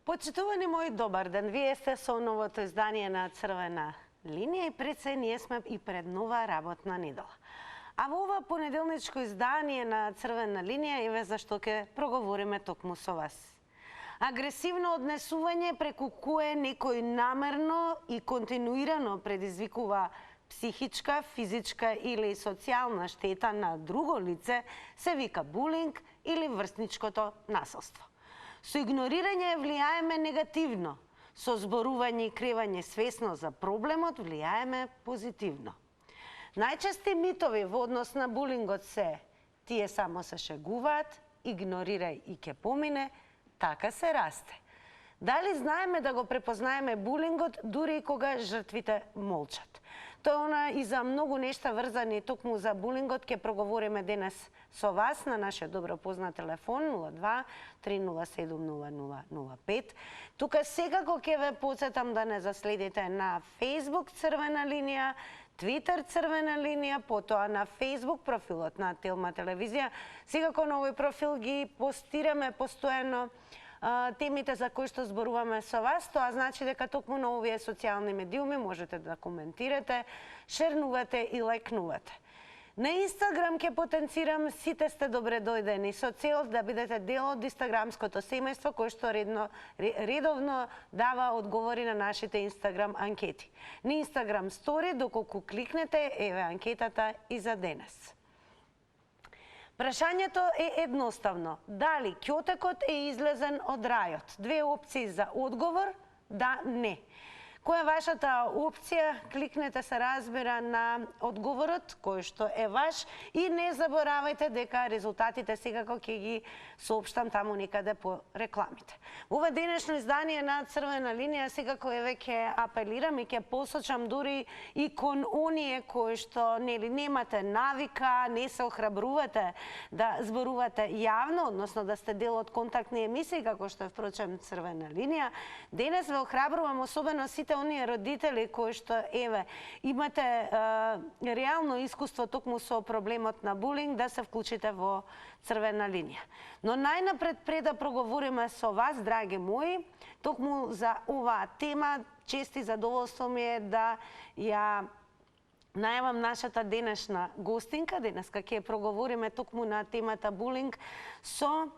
Почитувани мои, добар ден. Вие сте со новото издание на Црвена линија и пред се ние сме и пред нова работна недела. А во ова понеделничко издание на Црвена линија еве зашто ќе проговориме токму со вас. Агресивно однесување преку кое некој намерно и континуирано предизвикува психичка, физичка или социјална штета на друго лице се вика булинг или врсничкото насилство. Со игнорирање влијаеме негативно, со зборување и кревање свесно за проблемот влијаеме позитивно. Најчести митови во однос на булингот се: тие само се шегуваат, игнорирај и ќе помине, така се расте. Дали знаеме да го препознаеме булингот дури и кога жртвите молчат? Тоа и за многу нешта врзани токму за булингот ќе проговориме денес со вас на нашиот добро познат телефон 02 307 0005. Тука секако ќе ве потсетам да не заследите на Facebook Црвена линија, Twitter Црвена линија, потоа на Facebook профилот на Телма телевизија. Секако на овој профил ги постираме постојано темите за кои што зборуваме со вас. Тоа значи дека токму на овие социјални медиуми можете да коментирате, шернувате и лајкнувате. На Инстаграм ќе потенцирам сите сте добре дојдени со цел да бидете дел од инстаграмското семејство кој што редовно дава одговори на нашите Инстаграм анкети. На Инстаграм стори, доколку кликнете, еве анкетата и за денес. Прашањето е едноставно. Дали ќотекот е излезен од рајот? Две опции за одговор: да, не. Која е вашата опција? Кликнете, се разбира, на одговорот кој што е ваш и не заборавајте дека резултатите секако ќе ги соопштам таму некаде по рекламите. Ова денешно издание на Црвена линија секако еве ќе апелирам и ќе посочам дури и кон оние кои што немате навика, не се охрабрувате да зборувате јавно, односно да сте дел од контактни емисии како што е впрочем Црвена линија. Денес ве охрабрувам особено сите оние родители кои што еве имате реално искуство токму со проблемот на булинг да се вклучите во Црвена линија. Но најнапред, пред да проговориме со вас, драги мои, токму за оваа тема, чест и задоволство ми е да ја најавам нашата денешна гостинка. Денеска ќе проговориме токму на темата булинг со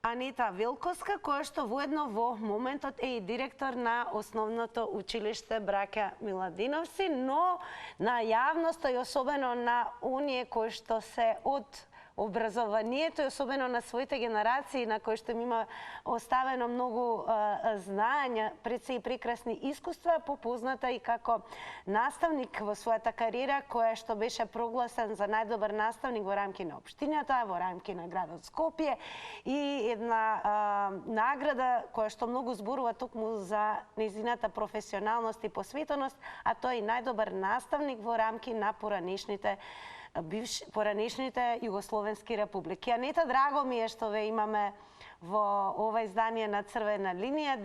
Анета Велковска, која што воедно во моментот е и директор на Основното училиште Браќа Миладиновци, но на јавноста и особено на оние кои што се од образованието и особено на своите генерации на кои што им има оставено многу знаења, пред се и прекрасни искуства, попозната и како наставник во својата кариера, која што беше прогласен за најдобар наставник во рамки на општината, во рамки на градот Скопје и една награда која што многу зборува токму за нејзината професионалност и посветеност, а тоа е и најдобар наставник во рамки на поранешните југословенски републики. Анета, драго ми е што ве имаме во ова издание на Црвена линија.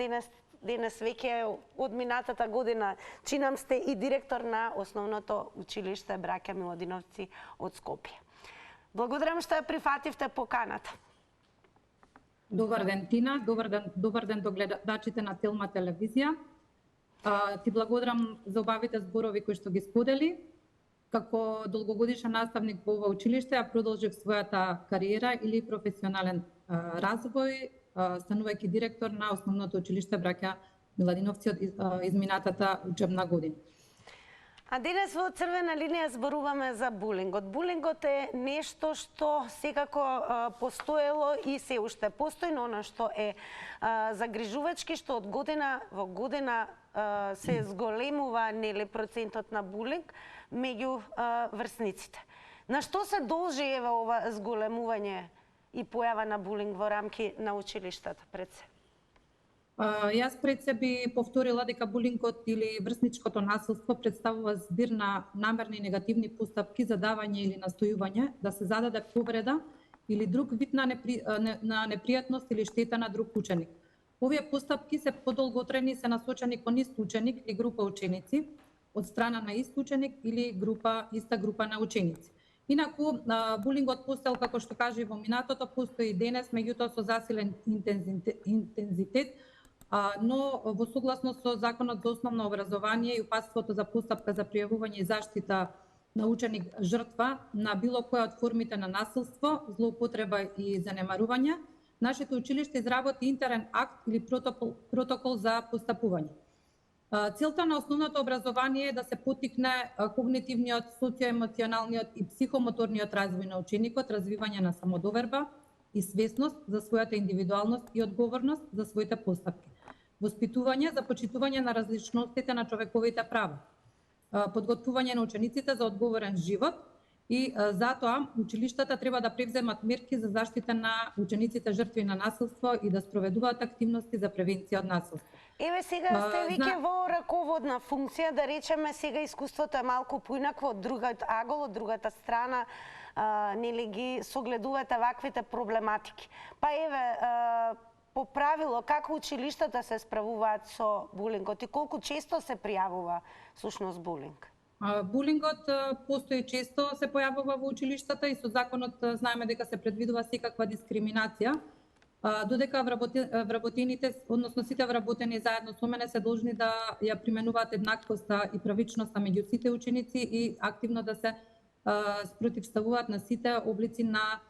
Денес веќе од минатата година чинам сте и директор на Основното училиште Браќа Миладиновци од Скопје. Благодарам што ја прифативте поканата. Добар ден, Тина. Добар ден до гледачите на Телма телевизија. Ти благодарам за убавите зборови кои што ги сподели. Како долгогодишен наставник во ова училиште, ја продолжив својата кариера или професионален развој, станувајќи директор на Основното училиште Браќа Миладиновци од изминатата учебна година. А денес во Црвена линија зборуваме за булингот. Булингот е нешто што секако постоело и се уште постои, но она што е загрижувачки, што од година во година се зголемува процентот на булинг меѓу врсниците. На што се должи еве ова зголемување и појава на булинг во рамки на училиштата пред се? Јас пред се би повторила дека булингот или врсничкото насилство представува збир на намерни негативни постапки за давање или настојување да се зададе повреда или друг вид на непријатност или штета на друг ученик. Овие постапки се подолготрени и се насочени кон ист ученик или група ученици од страна на ист ученик или иста група на ученици. Инаку, булингот постоел, како што кажа и во минатото, постои и денес, меѓутоа со засилен интензитет, но во согласност со Законот за основно образование и упатството за постапка за пријавување и заштита на ученик жртва на било која од формите на насилство, злоупотреба и занемарување, нашето училиште изработи интерен акт или протокол за постапување. Целта на основното образование е да се поттикне когнитивниот, социоемоционалниот и психомоторниот развој на ученикот, развивање на самодоверба и свесност за својата индивидуалност и одговорност за своите постапки. Воспитување за почитување на различностите на човековите права. Подготвување на учениците за одговорен живот и затоа училиштата треба да превземат мерки за заштита на учениците жртви на насилство и да спроведуваат активности за превенција од насилство. Еве сега сте веќе во раководна функција, да речеме сега искуството е малку поинакво од другиот агол, од другата страна, нели ги согледувате ваквите проблематики. Па еве, по правило, како училиштата се справуваат со булингот и колку често се пријавува сушност булинг? Булингот постои често, се појавува во училиштата и со законот знаеме дека се предвидува секаква дискриминација, додека вработените, односно сите вработени заедно со мене се должни да ја применуваат еднаквоста и правичноста меѓу сите ученици и активно да се спротивставуваат на сите облици на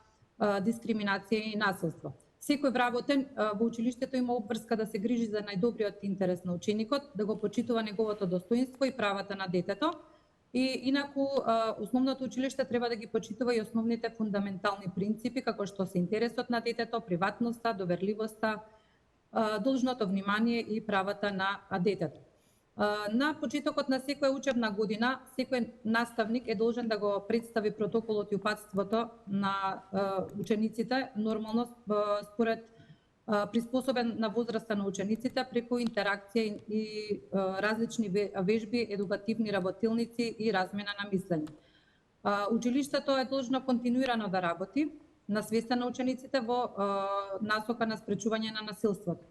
дискриминација и насилство. Секој вработен во училиштето има обврска да се грижи за најдобриот интерес на ученикот, да го почитува неговото достоинство и правата на детето. И инаку основното училиште треба да ги почитува и основните фундаментални принципи, како што се интересот на детето, приватноста, доверливоста, должното внимание и правата на детето. На почетокот на секоја учебна година, секој наставник е должен да го представи протоколот и упатството на учениците, нормално според приспособен на возраста на учениците преку интеракција и различни вежби, едукативни работилници и размена на мислење. Училиштето е должно континуирано да работи на свеста на учениците во насока на спречување на насилството.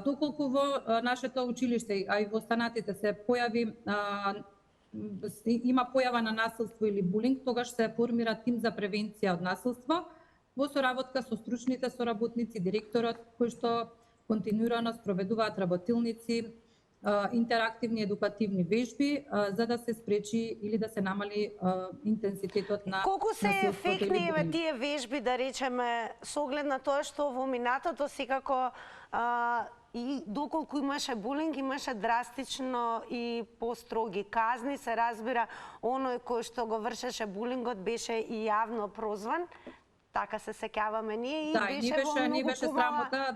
Доколку во нашето училиште, а и во останатите се појави има појава на насилство или булинг, тогаш се формира тим за превенција од насилство во соработка со стручните соработници, директорот, кој што континуирано спроведуваат работилници, интерактивни едукативни вежби за да се спречи или да се намали интензитетот на колку се ефектни еве тие вежби, да речеме, со оглед на тоа што во минатото секако и доколку имаше булинг, имаше драстично и построги казни, се разбира, оној кој што го вршеше булингот беше и јавно прозван, така се сеќаваме ние и беше во многу не беше срамота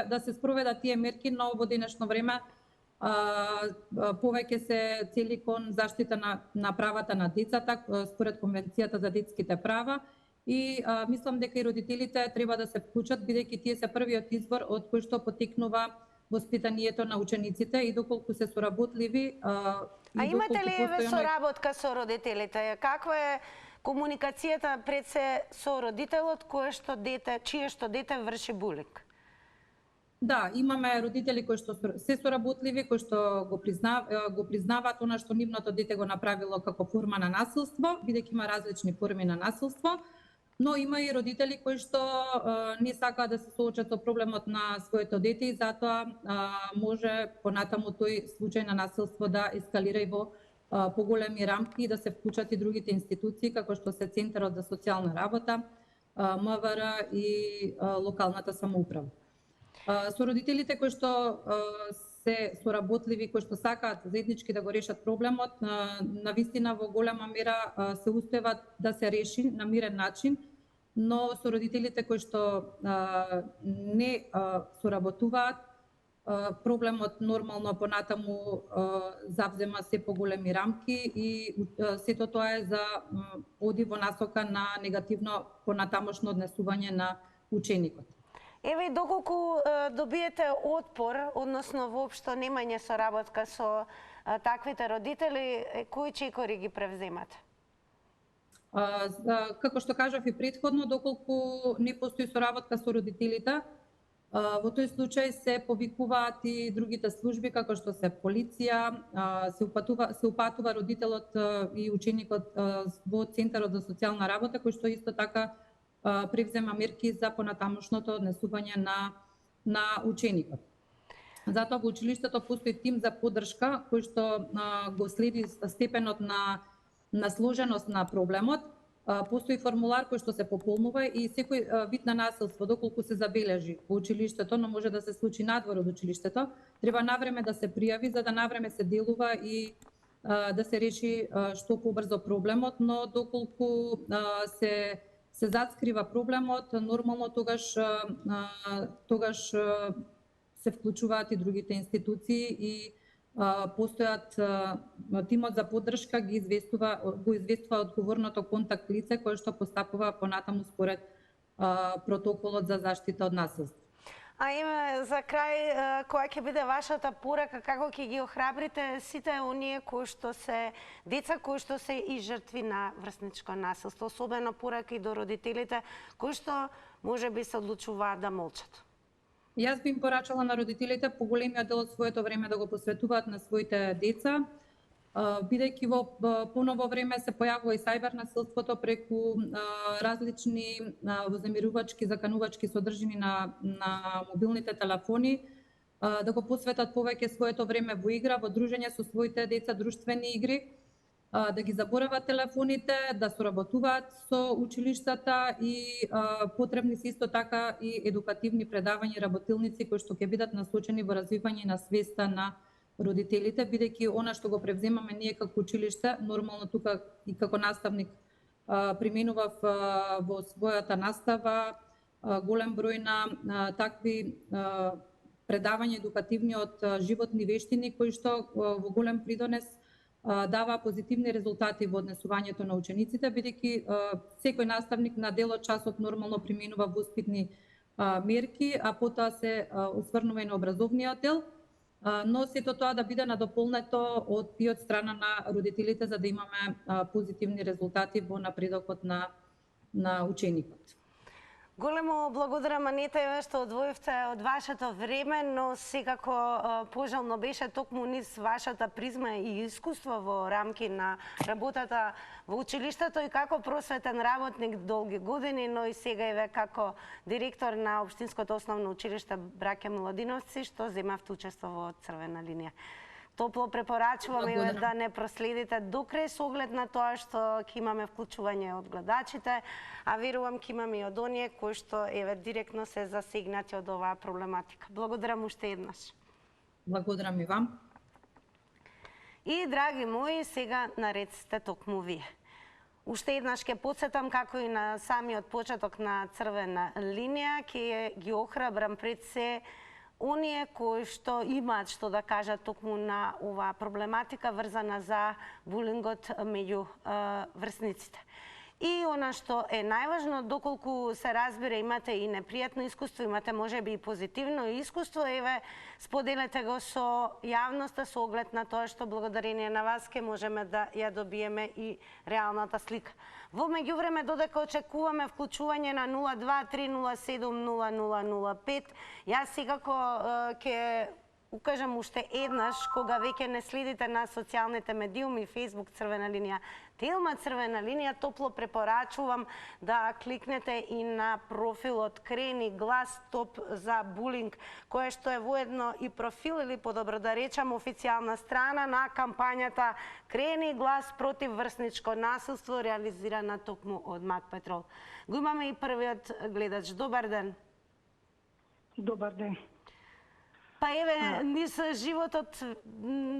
да се спроведат тие мерки, но во денешно време повеќе се цели кон заштита на правата на децата според Конвенцијата за детските права и мислам дека и родителите треба да се вклучат, бидејќи тие се првиот избор од кој што потекнува воспитанието на учениците и доколку се соработливи имате ли еве соработка со родителите? Каква е комуникацијата пред се со родителот чие што дете врши булинг? Да, имаме родители кои што се соработливи, кои што го признаваат она што нивното дете го направило како форма на насилство, бидејќи има различни форми на насилство, но има и родители кои што не сакаат да се соочат со проблемот на своето дете и затоа може понатаму тој случај на насилство да ескалира и во поголеми рамки и да се вклучат и другите институции како што се Центарот за социјална работа, МВР и локалната самоуправа. Со родителите кои што се соработливи, кои што сакаат заеднички да го решат проблемот, навистина во голема мера се успева да се реши на мирен начин, но со родителите кои што не соработуваат, проблемот нормално понатаму завзема се поголеми рамки и сето тоа е за оди во насока на негативно понатамошно однесување на ученикот. Еве, доколку добиете отпор, односно воопшто немање соработка со таквите родители, кои чекори ги превземате? Како што кажав и претходно, доколку не постои соработка со родителите, Во тој случај се повикуваат и другите служби, како што се полиција, се упатува родителот и ученикот во Центарот за социјална работа, кој што исто така превзема мерки за понатамошното однесување на ученикот. Затоа во училиштето постои тим за поддршка кој што го следи степенот на сложеност на проблемот. Постои формулар кој што се пополнува и секој вид на насилство, доколку се забележи во училиштето, но може да се случи надвор од училиштето, треба навреме да се пријави, за да навреме се делува и да се реши што побрзо проблемот, но доколку се зацкрива проблемот, нормално тогаш се вклучуваат и другите институции и постојат тимот за поддршка го известува одговорното контакт лице кое што постапува понатаму според протоколот за заштита од насилство. А име за крај, која ќе биде вашата порака, како ќе ги охрабрите сите оние кои што се деца кои што се и жртви на врсничко насилство, особено порака и до родителите кои што можеби се одлучуваат да молчат? Јас би им порачала на родителите поголемиот дел од своето време да го посветуваат на своите деца, бидејќи во поново време се појавува и сајбер насилството преку различни вознемирувачки, заканувачки содржини на мобилните телефони, да го посветат повеќе своето време во игра, во дружење со своите деца, друштвени игри, да ги заборават телефоните, да соработуваат со училиштата и потребни се исто така и едукативни предавања и работилници кои што ќе бидат насочени во развивање на свеста на родителите, бидејќи она што го превземаме ние како училиште, нормално тука и како наставник применував во својата настава голем број на такви предавања едукативни од животни вештини кои што во голем придонес дава позитивни резултати во однесувањето на учениците, бидејќи секој наставник на дел од часот нормално применува воспитни мерки, а потоа се осврнува и на образовниот дел, но сето тоа да биде надополнето и од страна на родителите за да имаме позитивни резултати во напредокот на ученикот. Големо благодарам, Анета, што одвоивте од вашето време, но секако пожелно беше токму низ вашата призма и искуство во рамки на работата во училиштето и како просветен работник долги години, но и сега и како директор на Општинското основно училиште Браќа Миладиновци, што земавте учество во Црвена линија. Топло препорачувам и да не проследите до крај со оглед на тоа што ќе имаме вклучување од гледачите, а верувам ќе имаме и од оние кои што директно се засегнати од оваа проблематика. Благодарам уште еднаш. Благодарам и вам. И драги мои, сега наред сте токму вие. Уште еднаш ќе потсетам како и на самиот почеток на Црвена линија, ќе ги охрабрам пред се оние кои што имаат што да кажат токму на оваа проблематика врзана за булингот меѓу врсниците. И она што е најважно, доколку се разбира имате и непријатно искуство, имате можеби и позитивно искуство, споделете го со јавноста со оглед на тоа што благодарение на вас ке можеме да ја добиеме и реалната слика. Во меѓувреме, додека очекуваме вклучување на 02-307-0005, јас секако ќе укажам уште еднаш, кога веќе не следите на социјалните медиуми, Facebook Црвена линија, Телма Црвена линија, топло препорачувам да кликнете и на профилот Крени глас Стоп за булинг, кое што е воедно и профил или подобро да речам официјална страна на кампањата Крени глас против врсничко насилство, реализирана токму од МАК Петрол. Го имаме и првиот гледач. Добар ден. Добар ден. Па низ животот,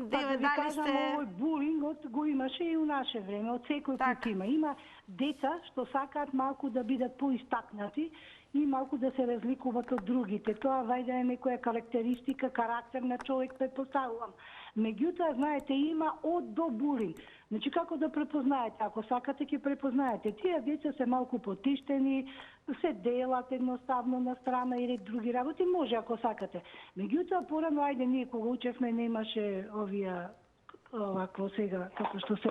дали сте... Овој булингот го имаше и у наше време, од секој пат има. Има деца што сакаат малку да бидат поистакнати и малку да се разликуваат од другите. Тоа вајде е некоја карактеристика, карактер на човек, предпоставувам. Меѓутоа, знаете, има од до булинг. Значи, како да препознаете? Ако сакате, ќе препознаете. Тие деца се малку потиштени, се делат едноставно на страна или други работи, може ако сакате. Меѓутоа, порано, ајде, ние кога учевме, немаше овакво сега, како што се,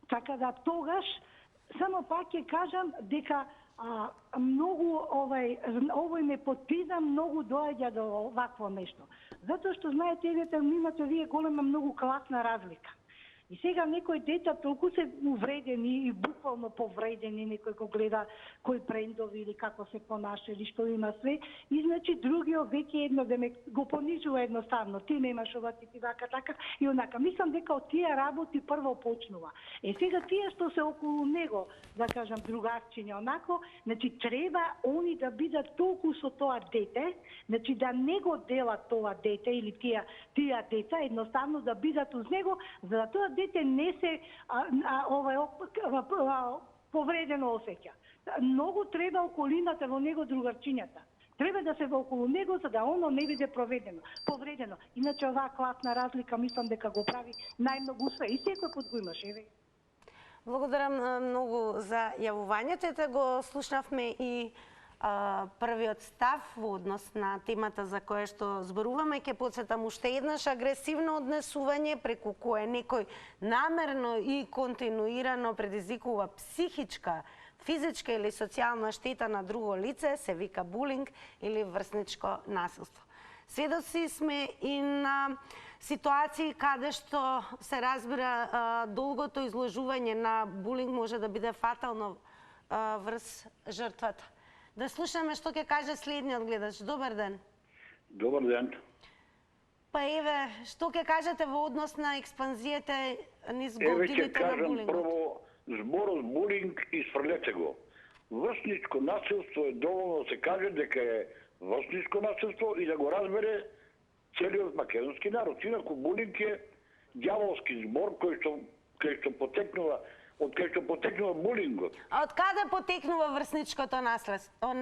така да тогаш, само пак ќе кажам дека многу овој непотизам многу доаѓа до овакво нешто. Затоа што знаете, имате вие голема многу класна разлика. И сега некои деца толку се увредени и буквално повредени, некој го гледа кои брендови или како се понаша или што има све, и значи другиот веќе едно го понижува едноставно. Ти немаш ова, ти вака, така и онака. Мислам дека од тие работи прво почнува. Сега тие што се околу него, да кажам другарчиња онако, значи треба они да бидат толку со тоа дете, значи да не го делат тоа дете или тие деца, едноставно да бидат уз него, за да тоа дете не се повредено осеќа. Многу треба околината во него, другарчињата. Треба да се во околу него за да оно не биде повредено. Иначе оваа класна разлика мислам дека го прави најмногу све и секој пат го имаш, еве. Благодарам многу за јавувањето. Ете го слушнавме и првиот став во однос на темата за која што зборуваме. Ќе потсетам уште еднаш: агресивно однесување преку кое некој намерно и континуирано предизвикува психичка, физичка или социјална штета на друго лице се вика булинг или врсничко насилство. Сведоци сме и на ситуации каде што се разбира долгото изложување на булинг може да биде фатално врз жртвата. Да слушаме што ќе каже следниот гледач. Добар ден. Добар ден. Па еве, што ќе кажете во однос на експанзијата низ годините на булингот? Еве ќе кажам прво зборот булинг и сфрлете го. Врсничко насилство е доволно да се каже дека е врсничко насилство и да го разбере целиот македонски народ. Инаку булинг е ѓаволски збор кој што потекнува од кај што потекнува булингот. А од каде потекнува врсничкото насилство?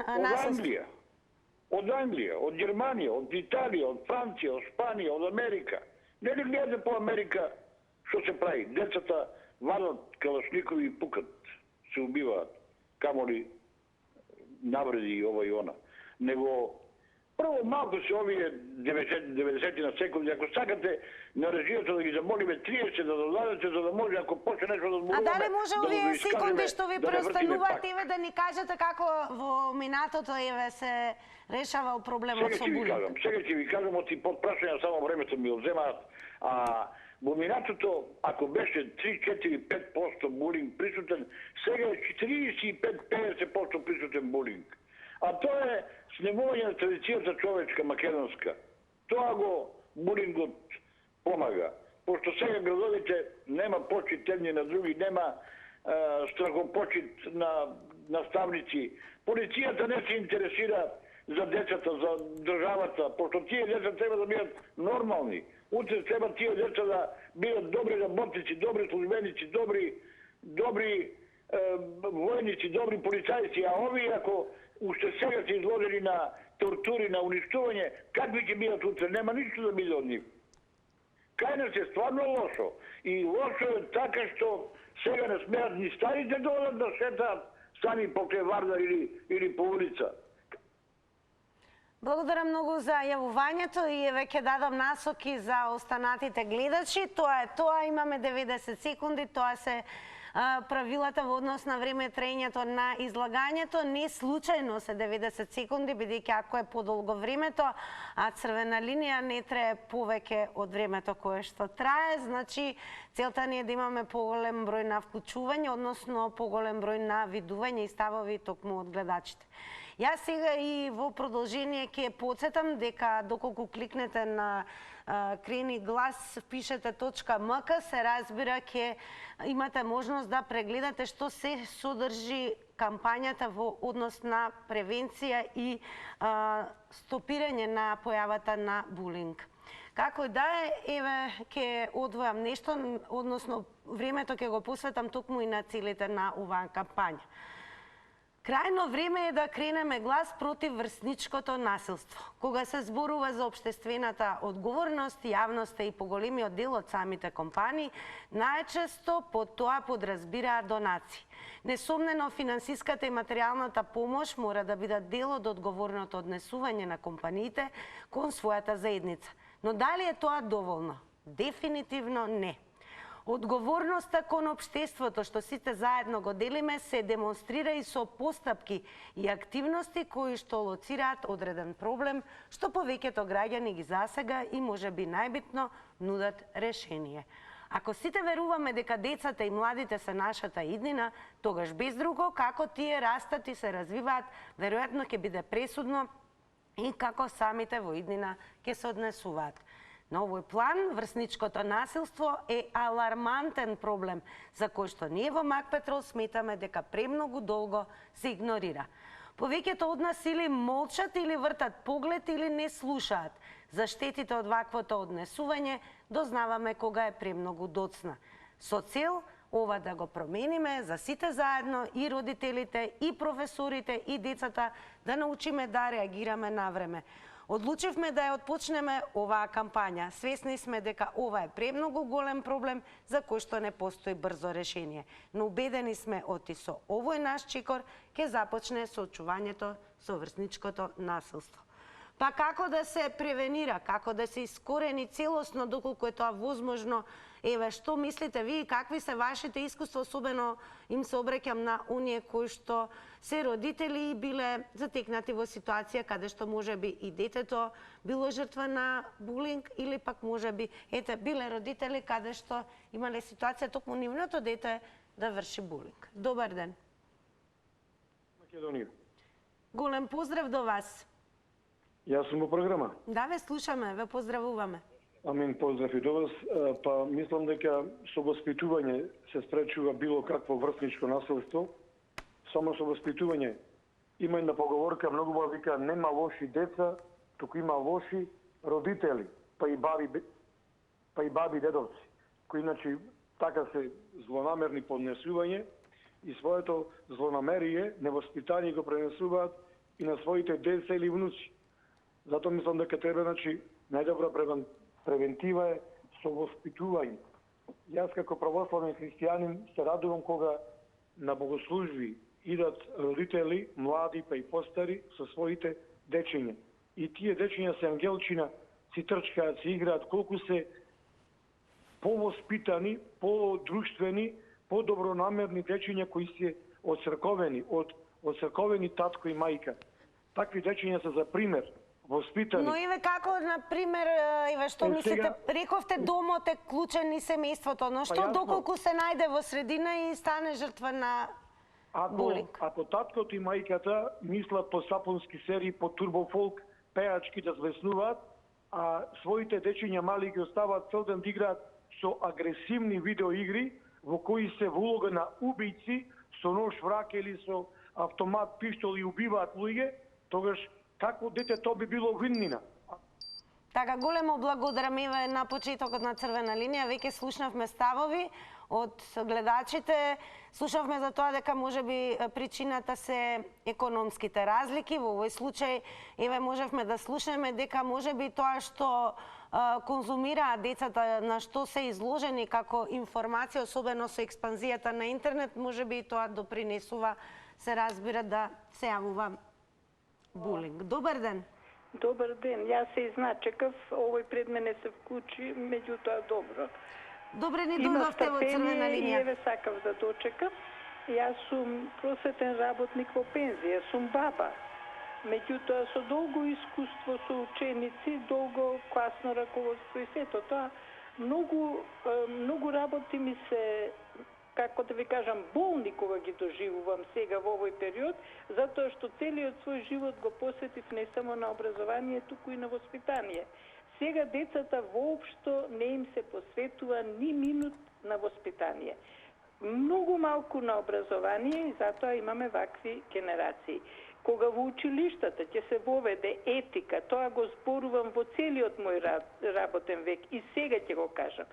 Од Англија, од Германија, од Италија, од Франција, од Шпанија, од Америка. Не ли гледате по Америка што се прави? Децата вадат калашникови и пукат, се убиваат, камоли навреди и ова и она. Него прво малку се овие 90 на секунди, ако сакате на режијата да ги замолиме 30 да додадете, за да може ако почне нешто да зборуваме. А дали може овие секунди што ви преостануваат, еве да ни кажете како во минатото еве се решавал проблемот со булинг? Сега ќе ви кажам, од и подпрашања само времето ми одземаат. Во минатото, ако беше 3-4-5% булинг присутен, сега е 45-50% присутен булинг. А тоа е снемување на традицијата човечка македонска. Тоа го булингот помага. Пошто сега градовите нема почит едни на други, нема страхопочит на наставници. Полицијата не се интересира за децата, за државата, пошто тие деца треба да бидат нормални. Утре треба тие деца да бидат добри работници, добри службеници, добри војници, добри полицајци, а овие ако уште сега се изложени на тортури, на уништување, какви ќе бидат утре? Нема ништо да биде од нив. Кај нас е стварно лошо. И лошо е така што сега не смеат ни старите да да шетаат сами покрај Вардар или по улица. Благодарам многу за јавувањето и еве ќе дадам насоки за останатите гледачи. Тоа имаме 90 секунди, тоа се правилата во однос на време траењето на излагањето. Не случајно се 90 секунди, бидејќи ако е подолго времето, а црвена линија не трае повеќе од времето кое што трае, значи целта ни е да имаме поголем број на вклучување, односно поголем број на видување и ставови токму од гледачите. Јас сега и во продолжение ќе потсетам дека доколку кликнете на крени глас, пишете .mk, се разбира ќе имате можност да прегледате што се содржи кампањата во однос на превенција и стопирање на појавата на булинг. Како да е, еве ќе одвојам нешто, односно времето ќе го посветам токму и на целите на оваа кампања. Крајно време е да кренеме глас против врсничкото насилство. Кога се зборува за општествената одговорност, јавноста и поголемиот дел од самите компании, најчесто под тоа подразбираат донации. Несомнено, финансиската и материјалната помош мора да бидат дел од одговорното однесување на компаниите кон својата заедница. Но дали е тоа доволно? Дефинитивно не. Одговорноста кон општеството што сите заедно го делиме се демонстрира и со постапки и активности кои што лоцираат одреден проблем што повеќето граѓани ги засега и можеби најбитно нудат решение. Ако сите веруваме дека децата и младите се нашата иднина, тогаш без друго како тие растат и се развиваат, веројатно ќе биде пресудно и како самите во иднина ќе се однесуваат. На овој план, врсничкото насилство е алармантен проблем, за кој што ние во Мак Петрол сметаме дека премногу долго се игнорира. Повеќето од нас или молчат, или вртат поглед, или не слушаат. За штетите од ваквото однесување дознаваме кога е премногу доцна. Со цел ова да го промениме за сите заедно, и родителите, и професорите, и децата, да научиме да реагираме навреме. Одлучивме да ја отпочнеме оваа кампања. Свесни сме дека ова е премногу голем проблем за кој што не постои брзо решение. Но убедени сме оти со овој наш чекор ќе започне соочувањето со врсничкото насилство. Па како да се превенира, како да се искорени целосно доколку е тоа возможно? Еве, што мислите ви, какви се вашите искуства, особено им се обраќам на оние кои што се родители и биле затекнати во ситуација каде што можеби и детето било жртва на булинг или пак можеби биле родители каде што имале ситуација токму нивното дете да врши булинг. Добар ден. Македонија. Голем поздрав до вас. Јас сум во програма. Да, ве слушаме, ве поздравуваме. Амин, поздрав и до вас. Па мислам дека со воспитување се спречува било какво врсничко насилство. Само со воспитување. Има една поговорка, многу ба вика, нема лоши деца, туку има лоши родители, па и баби дедовци, кои иначе така се злонамерни поднесување и своето злонамерие, невоспитание го пренесуваат и на своите деца или внуци. Затоа мислам дека треба, најдобра превентива е со воспитување. Јас како православен христијанин се радувам кога на богослужби идат родители, млади па и постари со своите дечиња. И тие дечиња се ангелчина, си трчкаат, си играат, колку се повоспитани, подруштвени, подобронамерни дечиња кои се оцрковени, од црковени татко и мајка. Такви дечиња се за пример. Воспитани. Но еве како, например, еве што мислите, рековте домот е клучен и семејството, но што доколку се најде во средина и стане жртва на булинг? Ако таткото и мајката мислат по сапунски серии, по турбофолк, пеачки да звеснуваат, а своите дечиња мали ги оставаат цел ден да играат со агресивни видеоигри во кои се во улога на убијци со нож, врак или со автомат, пиштол и убиваат луѓе, тогаш какво дете тоа би било виннина? Така, големо благодарам. Еве на почетокот на Црвена линија веќе слушнавме ставови од гледачите. Слушавме за тоа дека можеби причината се економските разлики. Во овој случај еве можевме да слушнеме дека можеби тоа што конзумираат децата, на што се изложени како информација, особено со експанзијата на интернет, можеби и тоа допринесува, се разбира, да се јавува булинг. Добар ден. Добар ден. Јас се изначекав, овој пред мене се вклучи, меѓутоа добро. Добре ни дојдовте во Црвена линија. И еве сакав да дочекам. Јас сум просветен работник во пензија, сум баба. Меѓутоа со долго искуство со ученици, долго класно раководство и сето тоа, многу работи ми се, како да ви кажам, болни кога ги доживувам сега во овој период, затоа што целиот свој живот го посветив не само на образование, туку и на воспитание. Сега децата воопшто не им се посветува ни минут на воспитание. Многу малку на образование и затоа имаме вакви генерации. Кога во училиштата ќе се воведе етика, тоа го зборувам во целиот мој работен век и сега ќе го кажам.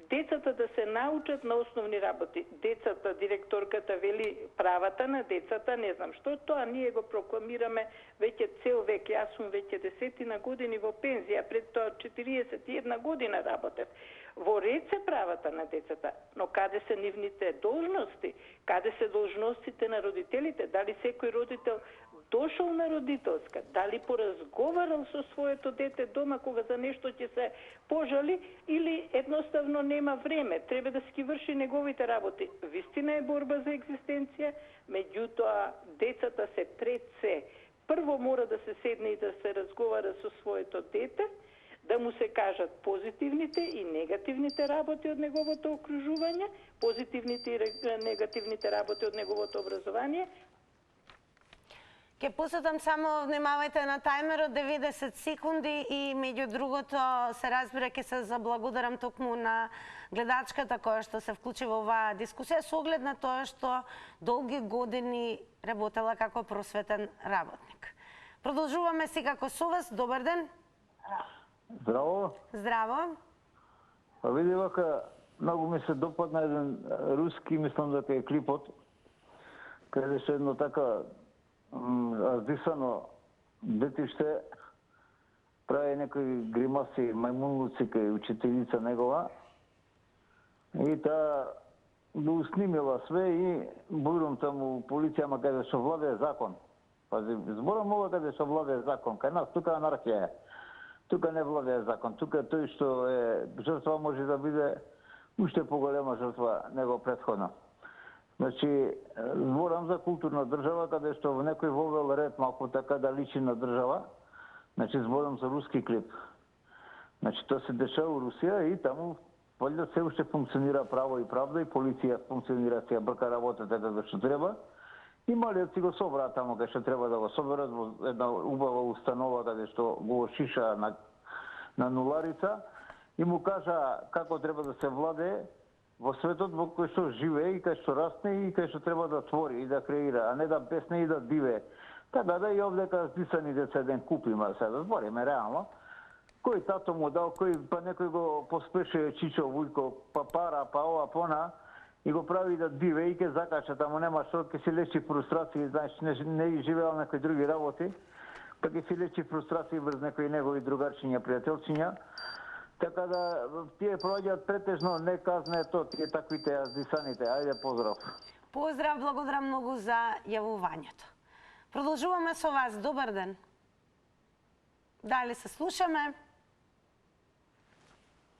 Децата да се научат на основни работи. Децата, директорката вели правата на децата, не знам што, тоа ние го прокламираме веќе цел век. Јас сум веќе 10 години во пензија, пред тоа 41 година работев. Во ред се правата на децата, но каде се нивните должности? Каде се должностите на родителите? Дали секој родител дошол на родителска, дали поразговарал со своето дете дома кога за нешто ќе се пожали или едноставно нема време, треба да си ги врши неговите работи. Вистина е борба за екзистенција, меѓутоа децата се пред се. Прво мора да се седне и да се разговара со своето дете, да му се кажат позитивните и негативните работи од неговото окружување, позитивните и негативните работи од неговото образование. Ке посетам само, внимавајте на тајмерот, 90 секунди и меѓу другото се разбира ке се заблагодарам токму на гледачката која што се вклучи во оваа дискусија со оглед на тоа што долги години работела како просветен работник. Продолжуваме секако со вас. Добар ден. Здраво. Здраво. Па види вака, многу ми се допадна еден руски, мислам дека е клипот, каде се едно така раздисано детиште прави некои гримаси, мајмунлуци кај учителица негова и таа го уснимила све и бурум таму полицијама каде што владее закон. Пази, зборам ова каде што владее закон, кај нас тука анархија е. Тука не владее закон, тука тој што е жртва може да биде уште поголема жртва него претходно. Значи, зборам за културна држава, каде што некој вовел ред малку така да личи на држава. Значи, зборам за руски клип. Значи, тоа се дешава у Русија и таму валјда се уште функционира право и правда и полиција функционира, се брка работата како што треба. И малиот си го собра таму кај што треба да го соберат во една убава установа каде што го шиша на нуларица и му кажа како треба да се владее во светот во кој што живее и кај што расне и кај што треба да твори и да креира, а не да песне и да диве. Така да и овдека здисани деца еден куп има, сега да збориме реално. Кој тато му дал, кој па некој го поспеше Чичо Вујко, па пара, па ова, пона, и го прави да диве и ке закача, таму нема што, ке си лечи фрустрации, значи не живеал некои други работи, па ке си лечи фрустрации врз некои негови другарчиња, пријателчиња. Така да тие проаѓаат претежно неказнето, тие таквите аздисаните. Ајде, поздрав. Поздрав, благодарам многу за јавувањето. Продолжуваме со вас. Добар ден. Дали се слушаме?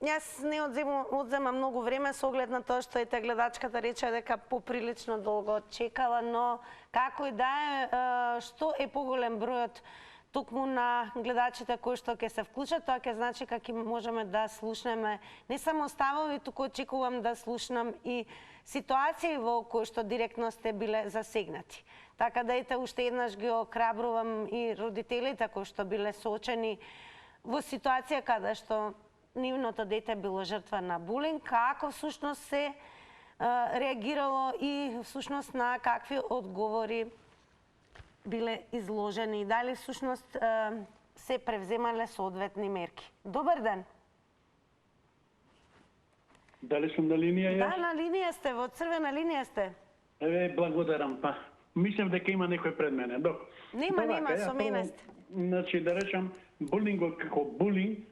Јас не одземам многу време со оглед на тоа што ете гледачката рече дека поприлично долго чекала, но како и да е, што е поголем бројот токму на гледачите кои што ќе се вклучат, тоа ќе значи како можеме да слушнеме не само ставови, туку очекувам да слушнам и ситуации во кои што директно сте биле засегнати. Така да ете уште еднаш ги охрабрувам и родителите кои што биле соочени во ситуација каде што нивното дете било жртва на булинг, како всушност се реагирало и всушност на какви одговори биле изложени и дали всушност се превземале соодветни мерки. Добар ден. Дали сум на линија јас? Да, на линија сте, во црвена линија сте. Еве, благодарам. Па, мислам дека има некој пред мене. Нема, со мене сте. Значи, да речам, булингот како булинг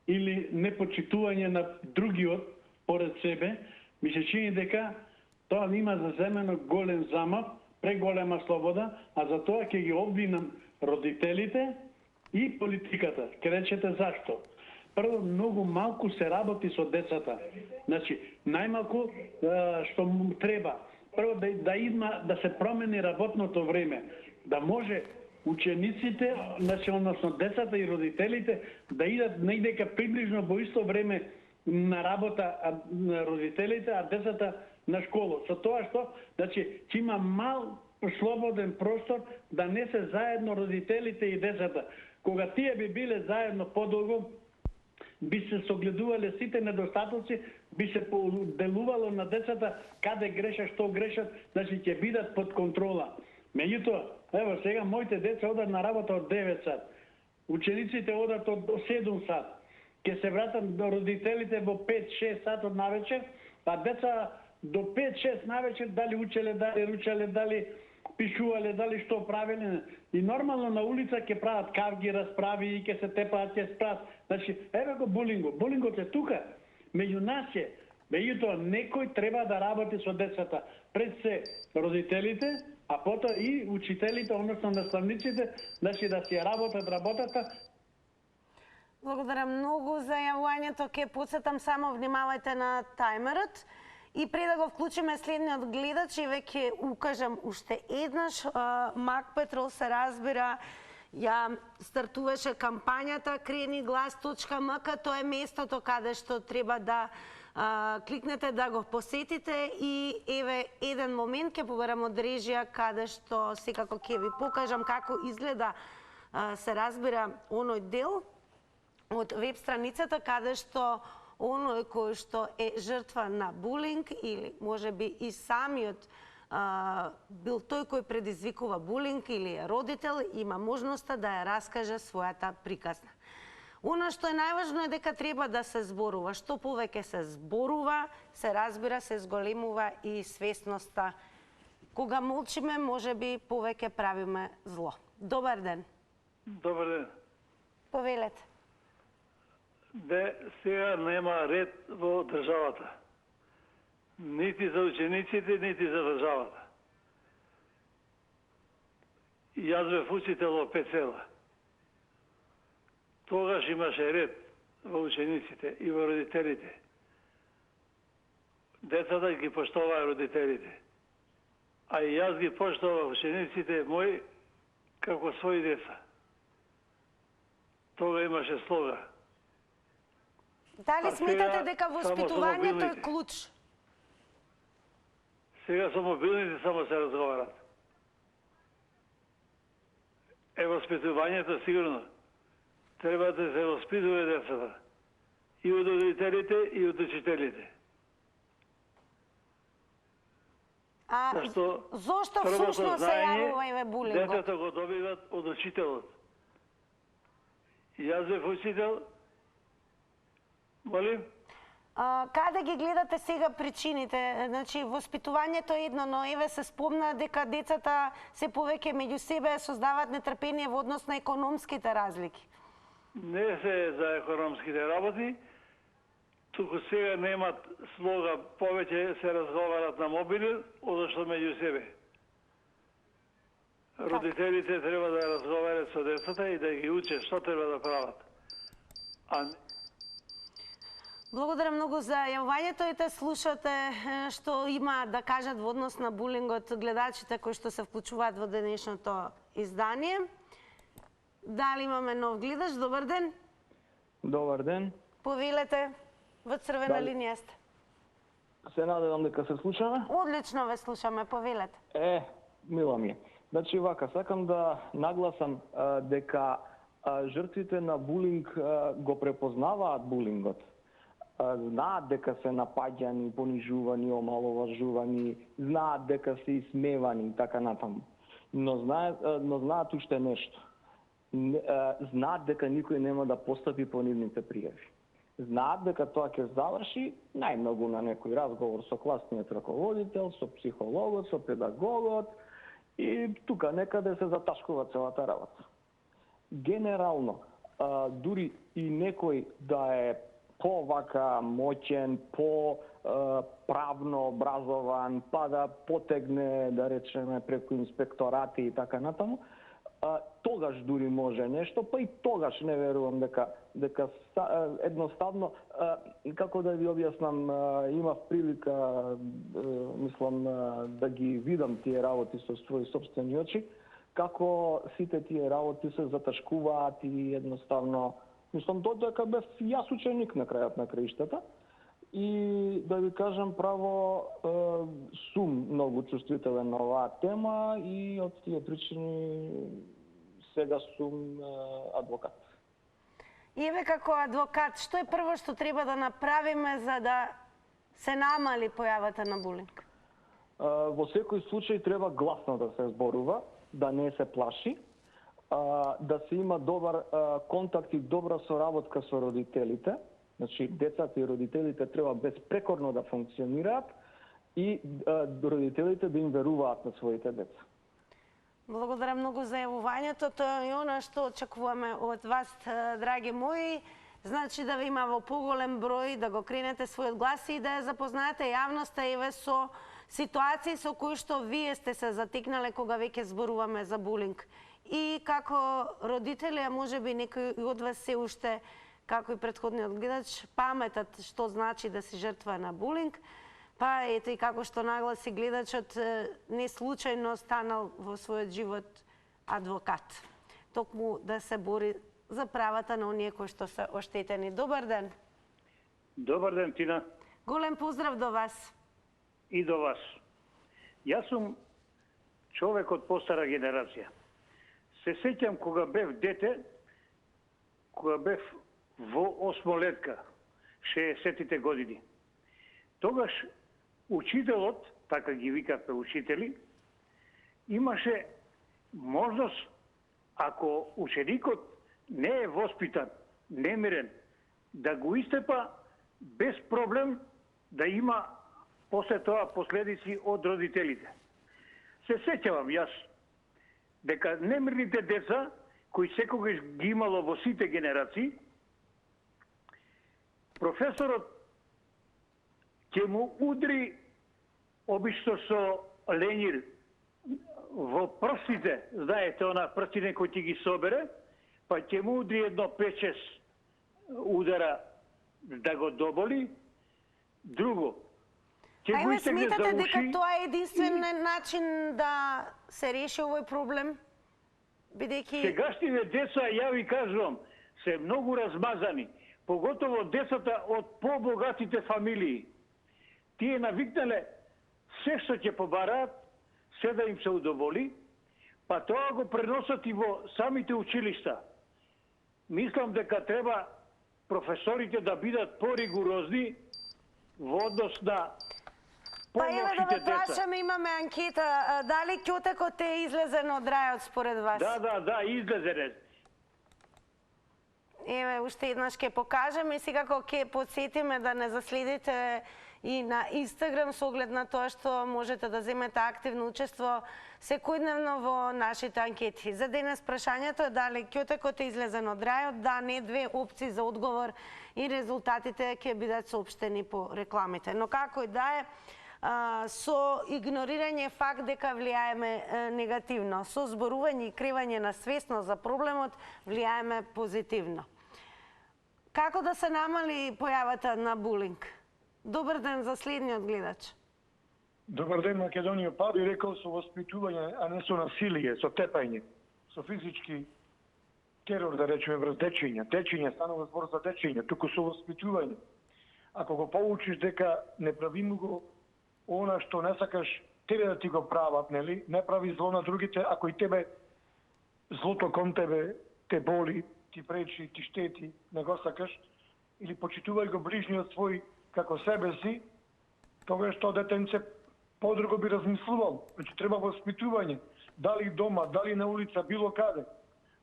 или непочитување на другиот поред себе, ми се чини дека тоа има заземено голем замав, преголема слобода, а за тоа ќе ги обвинам родителите и политиката. Ке речете зашто? Прво, многу малку се работи со децата. Значи, најмалку што му треба. Прво, да се промени работното време, да може учениците, значи, односно децата и родителите, да идат негдека приближно во исто време на работа на родителите, а децата на школа. Со тоа што, значи, ќе има мал слободен простор да не се заедно родителите и децата. Кога тие би биле заедно подолго, би се согледувале сите недостатоци, би се делувало на децата каде грешат, што грешат, значи ќе бидат под контрола. Меѓутоа, ево сега моите деца одат на работа од 9 сат. Учениците одат од 7 сат. Ќе се вратат до родителите во 5-6 сат од навечер, а деца до 5-6 навечер дали учеле, дали ручеле, дали пишувале, дали што правеле. И нормално на улица ќе прават кавги, расправи и ќе се тепаат, ќе спрат. Значи, еве го булингот. Булингот е тука. Меѓу нас е. Меѓутоа, некој треба да работи со децата. Пред се родителите а потоа и учителите, односно наставниците, значи да си работат работата. Благодарам многу за јавувањето. Ке подсетам само, внимавајте на тајмерот. И пред да го вклучиме следниот гледач, и веќе укажам уште еднаш, Мак Петрол се разбира, ја стартуваше кампањата kreniglas.mk, тоа е местото каде што треба да кликнете да го посетите и еве еден момент ќе поберам од режија каде што секако ќе ви покажам како изгледа се разбира оној дел од веб страницата каде што оној кој што е жртва на булинг или можеби и самиот бил тој кој предизвикува булинг или е родител, има можноста да ја раскаже својата приказна. Оно што е најважно е дека треба да се зборува. Што повеќе се зборува, се разбира, се зголемува и свесноста. Кога молчиме, можеби повеќе правиме зло. Добар ден. Добар ден. Повелете. Сега нема ред во државата. Нити за учениците, нити за државата. Јас бев учител во 5 села. Тогаш имаше ред во учениците и во родителите. Децата ги поштоваа родителите. А и јас ги поштоваа учениците мои како своји деца. Тога имаше слога. Дали сметате дека воспитувањето е клуч? Сега со мобилните само се разговарат. Воспитувањето сигурно. Треба да се воспитува децата. И од родителите, и од учителите. Зошто всушност се јавува булингот? Децата го добиват од учителот. Јас бев учител. Молим? Каде ги гледате сега причините? Значи, воспитувањето е едно, но еве се спомна дека децата се повеќе меѓу себе создаваат нетрпение во однос на економските разлики. Не се за економските работи, туку сега немат слога, повеќе се разговарат на мобили, одошто меѓу себе. Родителите треба да разговарат со децата и да ги учат што треба да прават. Благодарам многу за јавувањето и те слушате што има да кажат во однос на булингот гледачите кои што се вклучуваат во денешното издание. Дали имаме нов гледач? Добар ден. Добар ден. Повелете, во црвена линија сте. Се надевам дека се слушаме. Одлично ве слушаме, повелете. Мила ми е. Значи вака, сакам да нагласам дека жртвите на булинг го препознаваат булингот. Знаат дека се напаѓани, понижувани, омаловажувани, знаат дека се исмевани и така натаму. Но знаат уште нешто. Знаат дека никој нема да постапи по нивните пријави. Знаат дека тоа ќе заврши најмногу на некој разговор со класниот раководител, со психологот, со педагогот и тука некаде се заташкува целата работа. Генерално, дури и некој да е повака моќен, правно образован, па да потегне, да речеме, преку инспекторати и така натаму, тогаш дури може нешто, па и тогаш не верувам дека едноставно, како да ви објаснам, имав прилика, мислам, да ги видам тие работи со своји сопствени очи, како сите тие работи се заташкуваат и едноставно, мислам, додека бев јас ученик на крајот на краиштата и да ви кажам право, сум многу чувствителен на оваа тема и од тие причини сега сум адвокат. И еве како адвокат, што е прво што треба да направиме за да се намали појавата на булинг? Во секој случај треба гласно да се зборува, да не се плаши, да се има добар контакт и добра соработка со родителите. Значи, децата и родителите треба безпрекорно да функционираат и родителите да им веруваат на своите деца. Благодарам многу за јавувањето. Тоа е она што очекуваме од вас, драги мои. Значи да ви има во поголем број, да го кренете својот глас и да ја запознаете јавноста еве со ситуации со кои што вие сте се затекнале кога веќе зборуваме за булинг? И како родители, а може би некои од вас се уште, како и претходниот гледач, паметат што значи да си жртва на булинг, па ето и како што нагласи гледачот, не случајно станал во својот живот адвокат. Токму да се бори за правата на оние кои што се оштетени. Добар ден. Добар ден, Тина. Голем поздрав до вас. И до вас. Јас сум човек од постара генерација. Се сеќам кога бев дете, кога бев во осмолетка, 60-тите години. Тогаш учителот, така ги викавме учители, имаше можност, ако ученикот не е воспитан, немирен, да го истепа без проблем, да има после тоа последици од родителите. Се сеќавам јас дека немирните деца, кои секогаш ги имало во сите генерации, професорот ќе му удри обично со ленир во прстите, знаете, она прстине кои ти ги собере, па ќе му удри едно 5-6 удара да го доболи. Друго, Ајме, сметате дека тоа е единствен начин да се реши овој проблем? Бидејќи... Сегашните деца, ја ви кажувам, се многу размазани. Поготово децата од побогатите фамилии. Тие навикнале се што ќе побараат, се да им се удоволи, па тоа го преносат и во самите училишта. Мислам дека треба професорите да бидат поригурозни во однос на Па еве да ве прашаме, имаме анкета, дали ќотекот е излезен од рајот според вас? Да, излезен е. Еве, уште еднаш ќе покажеме и секако ќе подсетиме да не заследите и на Инстаграм со оглед на тоа што можете да земете активно учество секојдневно во нашите анкети. За денес прашањето е дали ќотекот е излезен од рајот, да, не, две опции за одговор и резултатите ќе бидат соопштени по рекламите. Но како и да е, со игнорирање факт дека влијаеме негативно, со зборување и кривање на свесност за проблемот влијаеме позитивно. Како да се намали појавата на булинг? Добар ден за следниот гледач. Добар ден, Македонија. Па би рекол со воспитување, а не со насилие, со тепање, со физички терор, да речеме, врз дечиња. Дечиња, станува збор за дечиња, туку со воспитување. Ако го поучиш дека не правиме го она што не сакаш тебе да ти го прават, нели? Не прави зло на другите, ако и тебе злото кон тебе те боли, ти пречи, ти штети, не го сакаш, или почитувај го ближниот свој како себе си, тогаш што детенце подруго би размислувал. Значи треба воспитување, дали дома, дали на улица, било каде.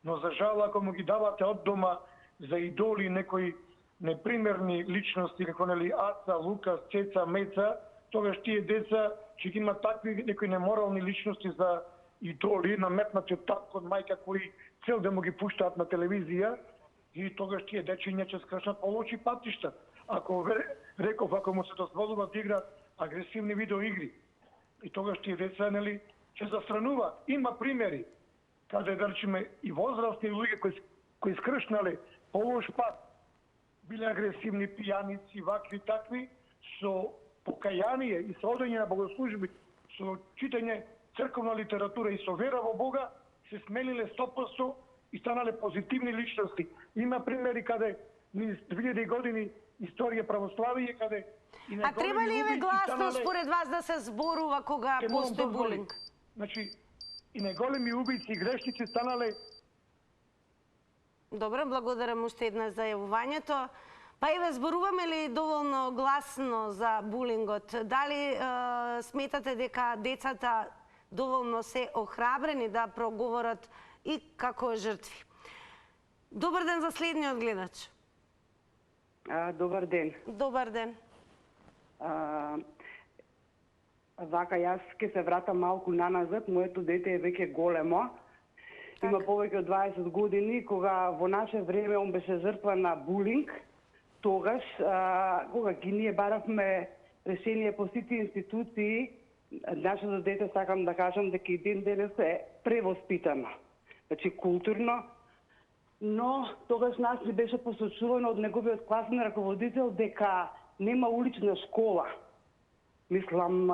Но за жал, ако му ги давате од дома за идоли некои непримерни личности, како нели Аца, Лукас, Цеца, Меца, тогаш тие деца ќе ги имат такви некои неморални личности за идоли, наметнати од татко, од мајка, кои цел да му ги пуштаат на телевизија, и тогаш тие дечиња ќе скршнат по лоши патишта. Ако реков, ако му се дозволува да игра агресивни видеоигри, и тогаш тие деца, нели, ќе застранува. Има примери каде, да речеме, и возрастни луѓе кои скршнале по лош пат, биле агресивни, пијаници, вакви, такви, со покаяние и со одење на богослужби, со читање црковна литература и со вера во Бога, се смениле 100% и станале позитивни личности. Има примери каде низ 2000 години историја православие, каде и А треба ли еве гласно според вас да се зборува кога постои булинг? Значи, и неголеми убици и грешници станале... Добре, благодарам уште еднаш за јавувањето. Па еве, зборуваме ли доволно гласно за булингот? Дали сметате дека децата доволно се охрабрени да проговорат и како жртви? Добар ден за следниот гледач. Добар ден. Добар ден. Вака, јас ќе се вратам малку наназад. Моето дете е веќе големо. Има повеќе од 20 години, кога во наше време он беше жртва на булинг. Тогаш, кога ги ние баравме решение по сите институции, нашето дете, сакам да кажам дека и ден денес е превоспитано. Значи културно, но тогаш нас ни беше посочувано од неговиот класен раководител дека нема улична школа. Мислам,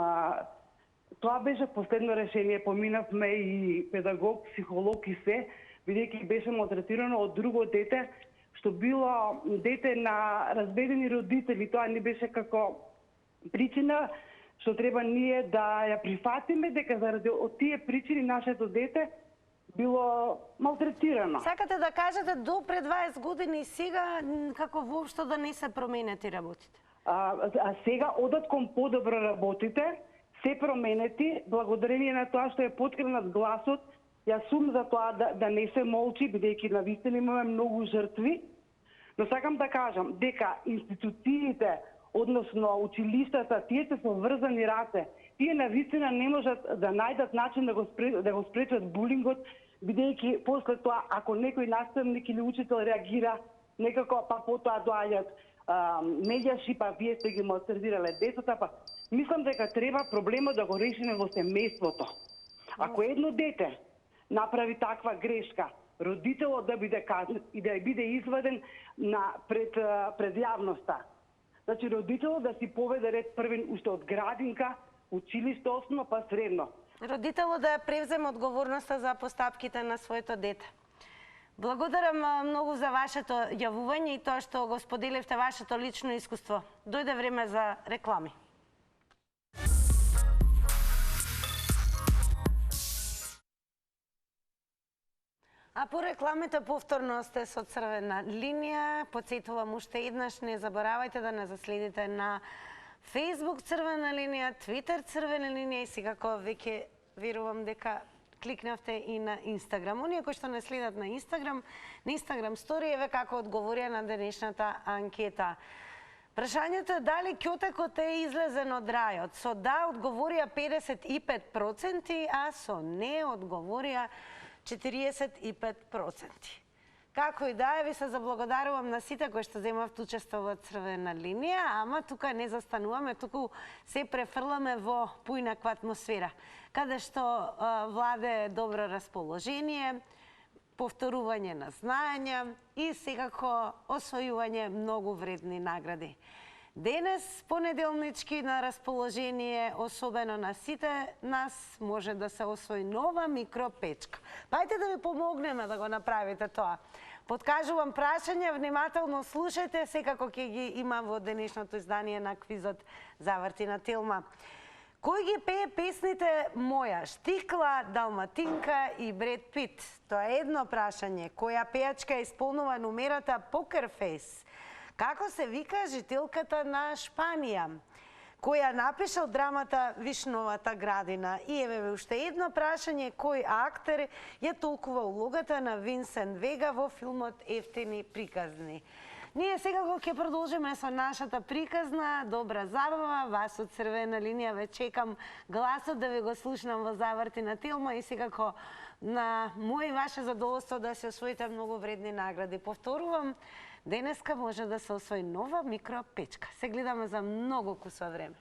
тоа беше последно решение. Поминавме и педагог, психолог и се, бидејќи беше малтретирано од друго дете, што било дете на разведени родители. Тоа не беше како причина што треба ние да ја прифатиме, дека заради од тие причини нашето дете било малтретирано. Сакате да кажете до пред 20 години сега како воопшто да не се променети работите? А сега одат кон подобро работите, се променети, благодарение на тоа што е поткренат гласот. Јас сум за тоа да не се молчи, бидејќи навистина имаме многу жртви. Но сакам да кажам дека институциите, односно училиштата, тие се со врзани раце. Тие навистина не можат да најдат начин да го спречат булингот, бидејќи после тоа, ако некој наставник или учител реагира, некако па потоа доаѓаат медијаши, па вие сте ги малтретирале децата, па мислам дека треба проблемот да го решиме во семејството. Ако едно дете направи таква грешка, родителот да биде казнет и да биде изваден пред јавноста. Значи родителот да си поведе ред првен уште од градинка, училиште основно па средно. Родителот да ја превземе одговорноста за постапките на своето дете. Благодарам многу за вашето јавување и тоа што го споделивте вашето лично искуство. Дојде време за реклами. А по рекламите повторно сте со Црвена линија. Потсетувам уште еднаш, не заборавајте да не заследите на Facebook Црвена линија, Twitter Црвена линија и секако веќе верувам дека кликнавте и на Инстаграм. Оние кои што не следат на Инстаграм сториеве како одговорија на денешната анкета. Прашањето е дали ќотекот е излезен од рајот. Со да одговорија 55%, а со не одговорија 45%. Како и да е, ви се заблагодарувам на сите кои што земавте учество во Црвена линија, ама тука не застануваме, туку се префрламе во поинаква атмосфера, каде што владе добро расположение, повторување на знаења и секако освојување многу вредни награди. Денес, понеделнички, на расположение, особено на сите нас, може да се освои нова микропечка. Пајте да ви помогнеме да го направите тоа. Подкажувам прашање, внимателно слушајте, секако ќе ги има во денешното издание на квизот Заврти на Телма. Кој ги пее песните Моја, Штикла, Далматинка и Бред Пит? Тоа е едно прашање. Која пејачка исполнува номерата Покер Фейс? Како се вика жителката на Шпанија? Која напишал драмата Вишновата градина? И еве уште едно прашање, кој актер ја толкува улогата на Винсент Вега во филмот Ефтини приказни? Ние секако ќе продолжиме со нашата приказна, добра забава, вас од Црвена линија ве чекам гласот да ви го слушнам во Заврти на Телма и секако на мој и ваше задоволство да се освоите многу вредни награди. Повторувам, денеска може да се освои нова микропечка. Се гледаме за многу кусо време.